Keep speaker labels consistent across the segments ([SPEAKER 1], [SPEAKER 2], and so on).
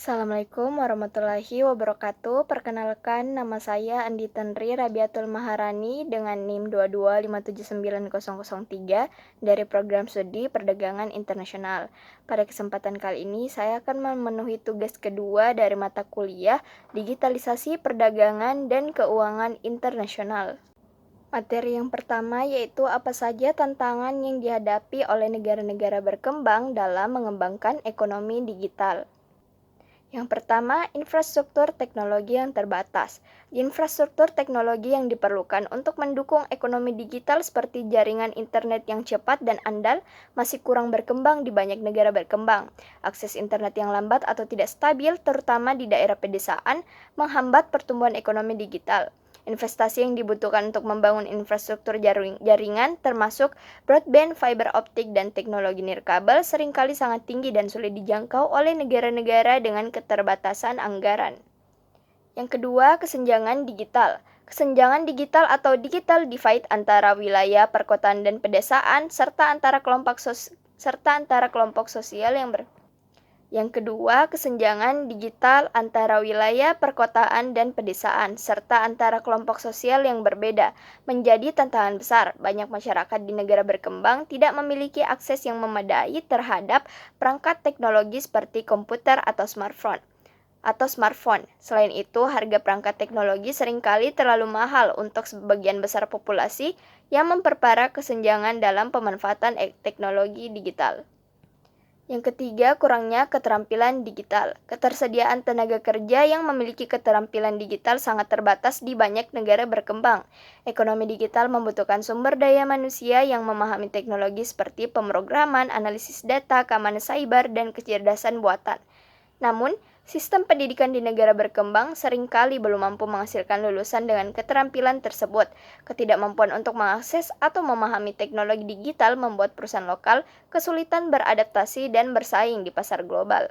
[SPEAKER 1] Assalamualaikum warahmatullahi wabarakatuh. Perkenalkan, nama saya Andi Tenri Rabiatul Maharani dengan NIM 225790003 dari Program Studi Perdagangan Internasional. Pada kesempatan kali ini, saya akan memenuhi tugas kedua dari mata kuliah Digitalisasi Perdagangan dan Keuangan Internasional. Materi yang pertama yaitu apa saja tantangan yang dihadapi oleh negara-negara berkembang dalam mengembangkan ekonomi digital. Yang pertama, infrastruktur teknologi yang terbatas. Infrastruktur teknologi yang diperlukan untuk mendukung ekonomi digital seperti jaringan internet yang cepat dan andal masih kurang berkembang di banyak negara berkembang. Akses internet yang lambat atau tidak stabil, terutama di daerah pedesaan, menghambat pertumbuhan ekonomi digital. Investasi yang dibutuhkan untuk membangun infrastruktur jaringan termasuk broadband, fiber optik, dan teknologi nirkabel seringkali sangat tinggi dan sulit dijangkau oleh negara-negara dengan keterbatasan anggaran. Yang kedua, kesenjangan digital. Kesenjangan digital atau digital divide antara wilayah, perkotaan, dan pedesaan serta antara kelompok sosial Yang kedua, kesenjangan digital antara wilayah, perkotaan, dan pedesaan, serta antara kelompok sosial yang berbeda, menjadi tantangan besar. Banyak masyarakat di negara berkembang tidak memiliki akses yang memadai terhadap perangkat teknologi seperti komputer atau smartphone. Selain itu, harga perangkat teknologi seringkali terlalu mahal untuk sebagian besar populasi yang memperparah kesenjangan dalam pemanfaatan teknologi digital. Yang ketiga, kurangnya keterampilan digital. Ketersediaan tenaga kerja yang memiliki keterampilan digital sangat terbatas di banyak negara berkembang. Ekonomi digital membutuhkan sumber daya manusia yang memahami teknologi seperti pemrograman, analisis data, keamanan cyber, dan kecerdasan buatan. Namun, sistem pendidikan di negara berkembang seringkali belum mampu menghasilkan lulusan dengan keterampilan tersebut. Ketidakmampuan untuk mengakses atau memahami teknologi digital membuat perusahaan lokal kesulitan beradaptasi dan bersaing di pasar global.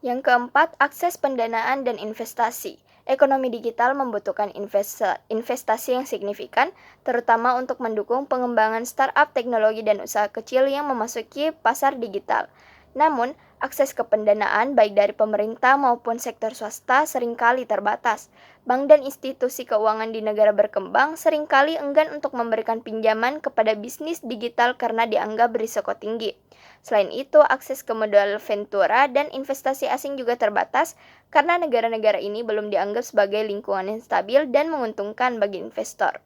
[SPEAKER 1] Yang keempat, akses pendanaan dan investasi. Ekonomi digital membutuhkan investasi yang signifikan, terutama untuk mendukung pengembangan startup teknologi dan usaha kecil yang memasuki pasar digital. Namun, akses ke pendanaan baik dari pemerintah maupun sektor swasta seringkali terbatas. Bank dan institusi keuangan di negara berkembang seringkali enggan untuk memberikan pinjaman kepada bisnis digital karena dianggap berisiko tinggi. Selain itu, akses ke modal ventura dan investasi asing juga terbatas karena negara-negara ini belum dianggap sebagai lingkungan yang stabil dan menguntungkan bagi investor.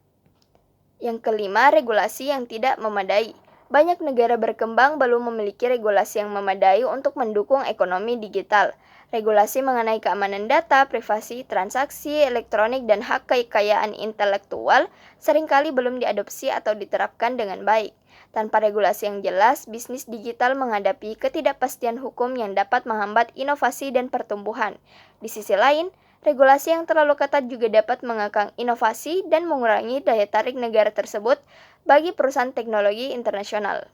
[SPEAKER 1] Yang kelima, regulasi yang tidak memadai. Banyak negara berkembang belum memiliki regulasi yang memadai untuk mendukung ekonomi digital. Regulasi mengenai keamanan data, privasi, transaksi elektronik, dan hak kekayaan intelektual seringkali belum diadopsi atau diterapkan dengan baik. Tanpa regulasi yang jelas, bisnis digital menghadapi ketidakpastian hukum yang dapat menghambat inovasi dan pertumbuhan. Di sisi lain, regulasi yang terlalu ketat juga dapat mengekang inovasi dan mengurangi daya tarik negara tersebut bagi perusahaan teknologi internasional.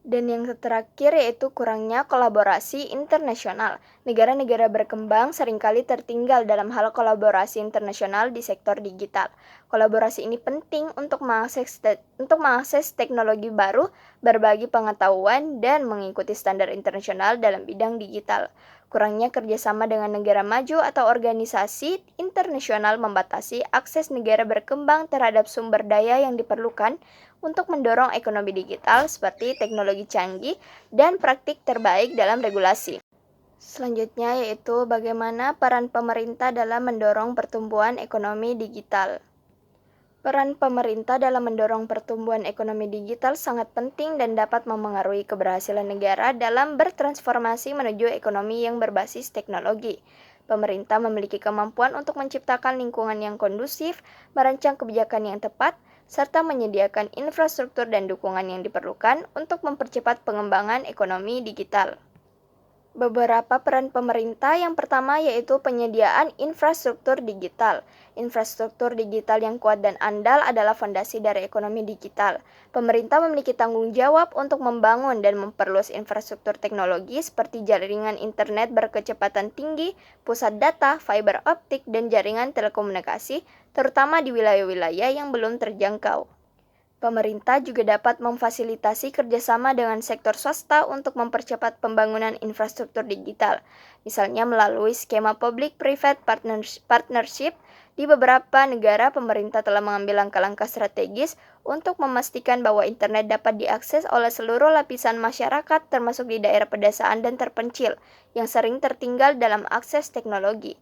[SPEAKER 1] Dan yang terakhir yaitu kurangnya kolaborasi internasional. Negara-negara berkembang seringkali tertinggal dalam hal kolaborasi internasional di sektor digital. Kolaborasi ini penting untuk mengakses teknologi baru, berbagi pengetahuan, dan mengikuti standar internasional dalam bidang digital. Kurangnya kerjasama dengan negara maju atau organisasi internasional membatasi akses negara berkembang terhadap sumber daya yang diperlukan untuk mendorong ekonomi digital seperti teknologi canggih dan praktik terbaik dalam regulasi. Selanjutnya yaitu bagaimana peran pemerintah dalam mendorong pertumbuhan ekonomi digital. Peran pemerintah dalam mendorong pertumbuhan ekonomi digital sangat penting dan dapat memengaruhi keberhasilan negara dalam bertransformasi menuju ekonomi yang berbasis teknologi. Pemerintah memiliki kemampuan untuk menciptakan lingkungan yang kondusif, merancang kebijakan yang tepat, serta menyediakan infrastruktur dan dukungan yang diperlukan untuk mempercepat pengembangan ekonomi digital. Beberapa peran pemerintah yang pertama yaitu penyediaan infrastruktur digital. Infrastruktur digital yang kuat dan andal adalah fondasi dari ekonomi digital. Pemerintah memiliki tanggung jawab untuk membangun dan memperluas infrastruktur teknologi seperti jaringan internet berkecepatan tinggi, pusat data, fiber optik, dan jaringan telekomunikasi, terutama di wilayah-wilayah yang belum terjangkau. Pemerintah juga dapat memfasilitasi kerjasama dengan sektor swasta untuk mempercepat pembangunan infrastruktur digital, misalnya melalui skema Public-Private Partnership. Di beberapa negara, pemerintah telah mengambil langkah-langkah strategis untuk memastikan bahwa internet dapat diakses oleh seluruh lapisan masyarakat, termasuk di daerah pedesaan dan terpencil, yang sering tertinggal dalam akses teknologi.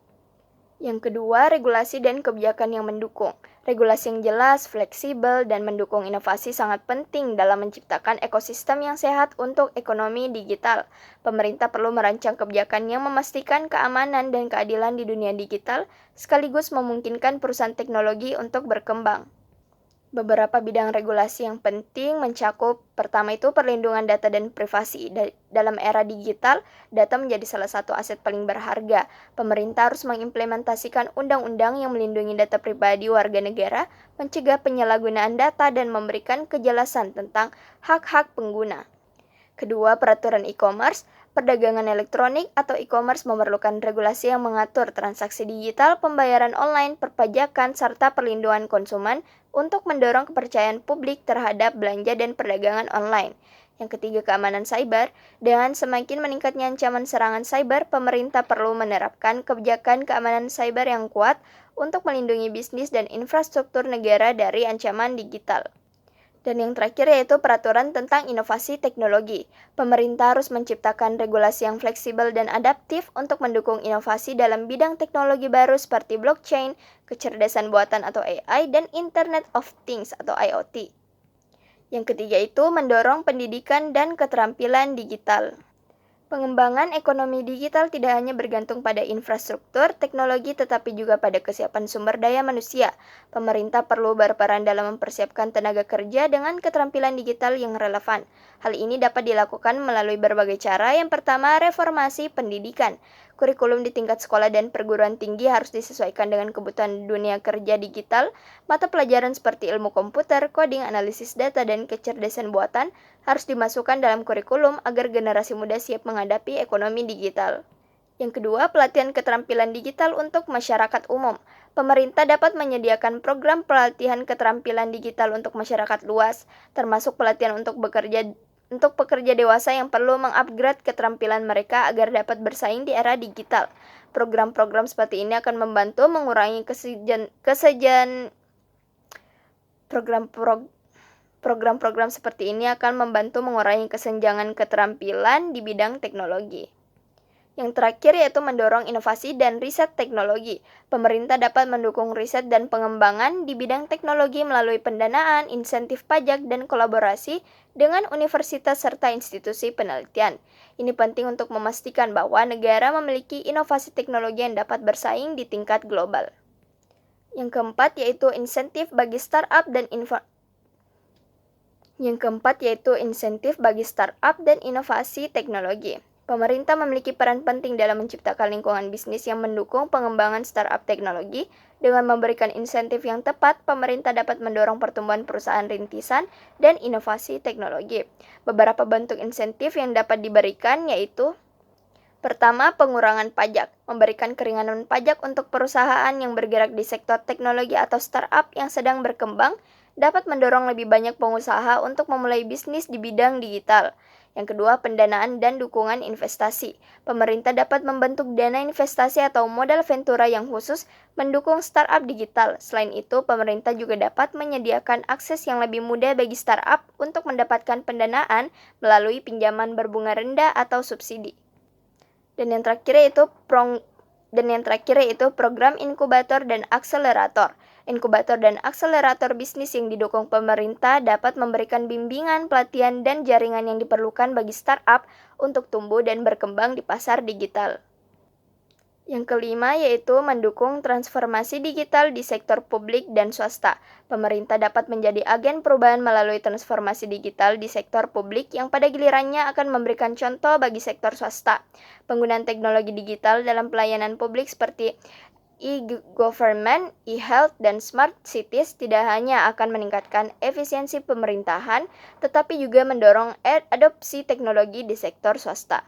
[SPEAKER 1] Yang kedua, regulasi dan kebijakan yang mendukung. Regulasi yang jelas, fleksibel, dan mendukung inovasi sangat penting dalam menciptakan ekosistem yang sehat untuk ekonomi digital. Pemerintah perlu merancang kebijakan yang memastikan keamanan dan keadilan di dunia digital, sekaligus memungkinkan perusahaan teknologi untuk berkembang. Beberapa bidang regulasi yang penting mencakup, pertama itu perlindungan data dan privasi. Dalam era digital, data menjadi salah satu aset paling berharga. Pemerintah harus mengimplementasikan undang-undang yang melindungi data pribadi warga negara, mencegah penyalahgunaan data, dan memberikan kejelasan tentang hak-hak pengguna. Kedua, peraturan e-commerce. Perdagangan elektronik atau e-commerce memerlukan regulasi yang mengatur transaksi digital, pembayaran online, perpajakan, serta perlindungan konsumen untuk mendorong kepercayaan publik terhadap belanja dan perdagangan online. Yang ketiga, keamanan cyber. Dengan semakin meningkatnya ancaman serangan cyber, pemerintah perlu menerapkan kebijakan keamanan cyber yang kuat untuk melindungi bisnis dan infrastruktur negara dari ancaman digital. Dan yang terakhir yaitu peraturan tentang inovasi teknologi. Pemerintah harus menciptakan regulasi yang fleksibel dan adaptif untuk mendukung inovasi dalam bidang teknologi baru seperti blockchain, kecerdasan buatan atau AI, dan Internet of Things atau IoT. Yang ketiga itu mendorong pendidikan dan keterampilan digital. Pengembangan ekonomi digital tidak hanya bergantung pada infrastruktur teknologi tetapi juga pada kesiapan sumber daya manusia. Pemerintah perlu berperan dalam mempersiapkan tenaga kerja dengan keterampilan digital yang relevan. Hal ini dapat dilakukan melalui berbagai cara. Yang pertama, reformasi pendidikan. Kurikulum di tingkat sekolah dan perguruan tinggi harus disesuaikan dengan kebutuhan dunia kerja digital. Mata pelajaran seperti ilmu komputer, coding, analisis data, dan kecerdasan buatan harus dimasukkan dalam kurikulum agar generasi muda siap menghadapi ekonomi digital. Yang kedua, pelatihan keterampilan digital untuk masyarakat umum. Pemerintah dapat menyediakan program pelatihan keterampilan digital untuk masyarakat luas, termasuk pelatihan untuk pekerja dewasa yang perlu mengupgrade keterampilan mereka agar dapat bersaing di era digital. Program-program seperti ini akan membantu mengurangi Program-program seperti ini akan membantu mengurangi kesenjangan keterampilan di bidang teknologi. Yang terakhir yaitu mendorong inovasi dan riset teknologi. Pemerintah dapat mendukung riset dan pengembangan di bidang teknologi melalui pendanaan, insentif pajak, dan kolaborasi dengan universitas serta institusi penelitian. Ini penting untuk memastikan bahwa negara memiliki inovasi teknologi yang dapat bersaing di tingkat global. Yang keempat yaitu insentif bagi startup dan inovasi teknologi. Pemerintah memiliki peran penting dalam menciptakan lingkungan bisnis yang mendukung pengembangan startup teknologi. Dengan memberikan insentif yang tepat, pemerintah dapat mendorong pertumbuhan perusahaan rintisan dan inovasi teknologi. Beberapa bentuk insentif yang dapat diberikan yaitu: pertama, pengurangan pajak. Memberikan keringanan pajak untuk perusahaan yang bergerak di sektor teknologi atau startup yang sedang berkembang dapat mendorong lebih banyak pengusaha untuk memulai bisnis di bidang digital. Yang kedua, pendanaan dan dukungan investasi. Pemerintah dapat membentuk dana investasi atau modal ventura yang khusus mendukung startup digital. Selain itu, pemerintah juga dapat menyediakan akses yang lebih mudah bagi startup untuk mendapatkan pendanaan melalui pinjaman berbunga rendah atau subsidi. Dan yang terakhir yaitu program inkubator dan akselerator. Inkubator dan akselerator bisnis yang didukung pemerintah dapat memberikan bimbingan, pelatihan, dan jaringan yang diperlukan bagi startup untuk tumbuh dan berkembang di pasar digital. Yang kelima yaitu mendukung transformasi digital di sektor publik dan swasta. Pemerintah dapat menjadi agen perubahan melalui transformasi digital di sektor publik yang pada gilirannya akan memberikan contoh bagi sektor swasta. Penggunaan teknologi digital dalam pelayanan publik seperti e-government, e-health, dan smart cities tidak hanya akan meningkatkan efisiensi pemerintahan, tetapi juga mendorong adopsi teknologi di sektor swasta.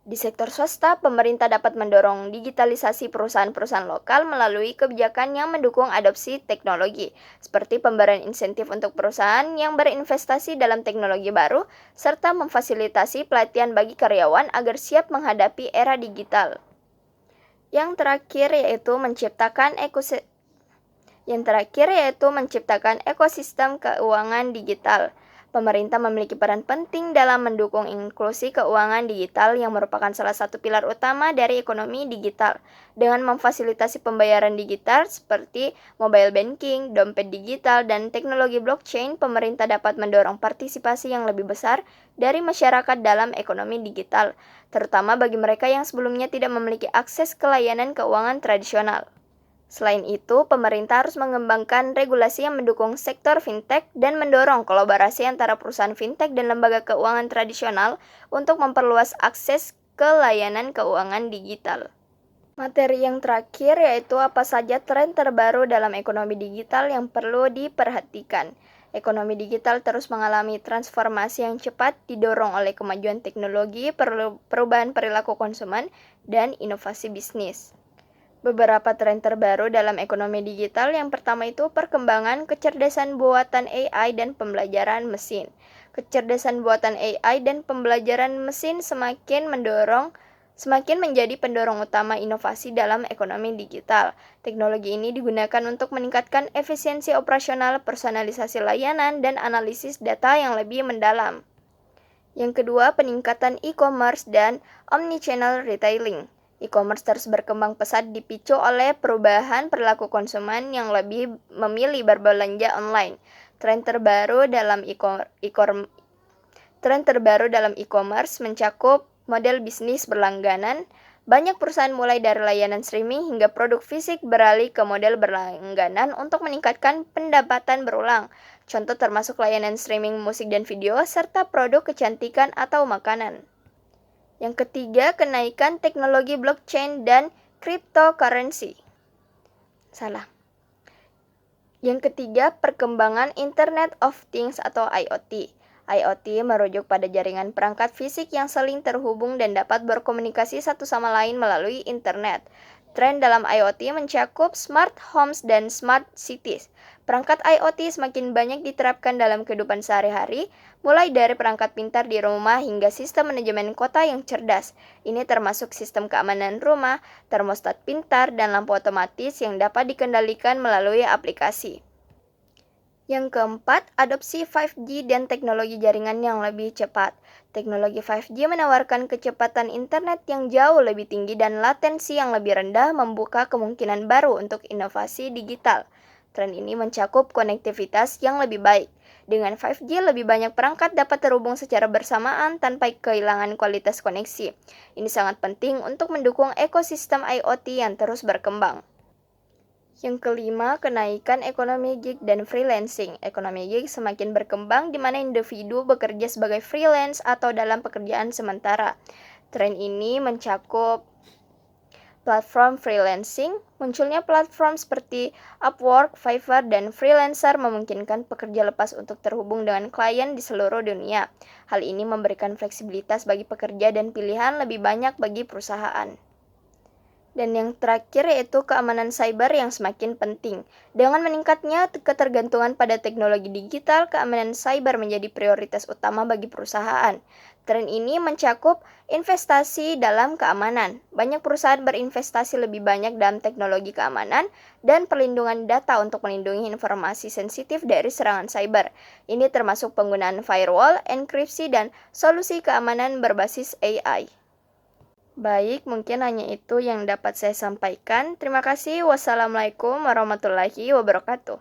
[SPEAKER 1] Di sektor swasta, pemerintah dapat mendorong digitalisasi perusahaan-perusahaan lokal melalui kebijakan yang mendukung adopsi teknologi, seperti pemberian insentif untuk perusahaan yang berinvestasi dalam teknologi baru, serta memfasilitasi pelatihan bagi karyawan agar siap menghadapi era digital. Yang terakhir yaitu menciptakan ekosistem keuangan digital. Pemerintah memiliki peran penting dalam mendukung inklusi keuangan digital yang merupakan salah satu pilar utama dari ekonomi digital. Dengan memfasilitasi pembayaran digital seperti mobile banking, dompet digital, dan teknologi blockchain, pemerintah dapat mendorong partisipasi yang lebih besar dari masyarakat dalam ekonomi digital, terutama bagi mereka yang sebelumnya tidak memiliki akses ke layanan keuangan tradisional. Selain itu, pemerintah harus mengembangkan regulasi yang mendukung sektor fintech dan mendorong kolaborasi antara perusahaan fintech dan lembaga keuangan tradisional untuk memperluas akses ke layanan keuangan digital. Materi yang terakhir yaitu apa saja tren terbaru dalam ekonomi digital yang perlu diperhatikan. Ekonomi digital terus mengalami transformasi yang cepat didorong oleh kemajuan teknologi, perubahan perilaku konsumen, dan inovasi bisnis. Beberapa tren terbaru dalam ekonomi digital yang pertama itu perkembangan kecerdasan buatan AI dan pembelajaran mesin. Kecerdasan buatan AI dan pembelajaran mesin semakin menjadi pendorong utama inovasi dalam ekonomi digital. Teknologi ini digunakan untuk meningkatkan efisiensi operasional, personalisasi layanan, dan analisis data yang lebih mendalam. Yang kedua, peningkatan e-commerce dan omnichannel retailing. E-commerce terus berkembang pesat dipicu oleh perubahan perilaku konsumen yang lebih memilih berbelanja online. Tren terbaru dalam e-commerce mencakup model bisnis berlangganan. Banyak perusahaan mulai dari layanan streaming hingga produk fisik beralih ke model berlangganan untuk meningkatkan pendapatan berulang. Contoh termasuk layanan streaming musik dan video, serta produk kecantikan atau makanan. Yang ketiga, kenaikan teknologi blockchain dan cryptocurrency. Yang ketiga, perkembangan Internet of Things atau IoT. IoT merujuk pada jaringan perangkat fisik yang saling terhubung dan dapat berkomunikasi satu sama lain melalui internet. Tren dalam IoT mencakup smart homes dan smart cities. Perangkat IoT semakin banyak diterapkan dalam kehidupan sehari-hari, mulai dari perangkat pintar di rumah hingga sistem manajemen kota yang cerdas. Ini termasuk sistem keamanan rumah, termostat pintar, dan lampu otomatis yang dapat dikendalikan melalui aplikasi. Yang keempat, adopsi 5G dan teknologi jaringan yang lebih cepat. Teknologi 5G menawarkan kecepatan internet yang jauh lebih tinggi dan latensi yang lebih rendah, membuka kemungkinan baru untuk inovasi digital. Tren ini mencakup konektivitas yang lebih baik. Dengan 5G, lebih banyak perangkat dapat terhubung secara bersamaan tanpa kehilangan kualitas koneksi. Ini sangat penting untuk mendukung ekosistem IoT yang terus berkembang. Yang kelima, kenaikan ekonomi gig dan freelancing. Ekonomi gig semakin berkembang di mana individu bekerja sebagai freelance atau dalam pekerjaan sementara. Tren ini mencakup platform freelancing. Munculnya platform seperti Upwork, Fiverr, dan Freelancer memungkinkan pekerja lepas untuk terhubung dengan klien di seluruh dunia. Hal ini memberikan fleksibilitas bagi pekerja dan pilihan lebih banyak bagi perusahaan. Dan yang terakhir yaitu keamanan cyber yang semakin penting. Dengan meningkatnya ketergantungan pada teknologi digital, keamanan cyber menjadi prioritas utama bagi perusahaan. Tren ini mencakup investasi dalam keamanan. Banyak perusahaan berinvestasi lebih banyak dalam teknologi keamanan dan perlindungan data untuk melindungi informasi sensitif dari serangan cyber. Ini termasuk penggunaan firewall, enkripsi, dan solusi keamanan berbasis AI. Baik, mungkin hanya itu yang dapat saya sampaikan. Terima kasih. Wassalamualaikum warahmatullahi wabarakatuh.